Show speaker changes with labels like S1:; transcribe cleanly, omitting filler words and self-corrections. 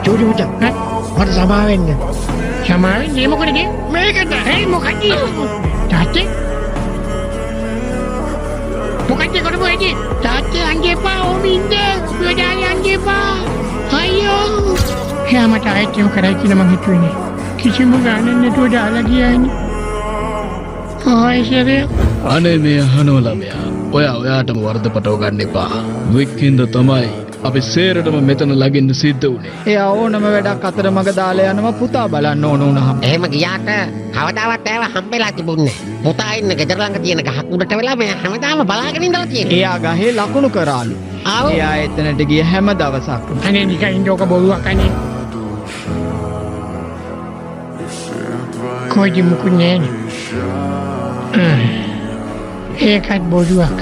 S1: චූටි පුතා මට සමා වෙන්න.
S2: සමා වෙන්නේ මොකටද? මේකට. හේ මොකක්ද? තාත්තේ මොකක්ද කරපුවේදී? තාත්තේ අංගෙපා ඕමින්ද? ඔබේ අංගෙපා. අයියෝ. හැමත ආයෙත් කරයි කියලා මං හිතුවේ නේ. කිසිම ගානක් නැතුව දාලා ගියානේ. ආයෙසරේ
S3: අනේ මේ අහනෝ ළමයා. ඔයාටම වර්ධ පටව ගන්න එපා. වික්කින්ද තමයි අපි සේරටම මෙතන ළඟින් සිද්ධ වුණේ.
S4: එයා ඕනම වැඩක් අතරමඟ දාලා යනවා පුතා බලන්න ඕන වුණාම.
S5: එහෙම ගියාට කවදාවත් ඇව හම්බෙලා තිබුණේ නැහැ. පුතා ඉන්න ගෙදර ළඟ තියෙන ගහක් උඩට වෙලා මේ හැමදාම බලාගෙන ඉඳලා තියෙනවා.
S4: එයා ගහේ ලකුණු කරාලු. එයා එතනට ගිය හැම දවසක්ම.
S2: අනේ නිකන් ඉන්නක බොරුවක් අනේ. කොයි මුකුත් නෑනේ. ඒකත් බොරුවක්.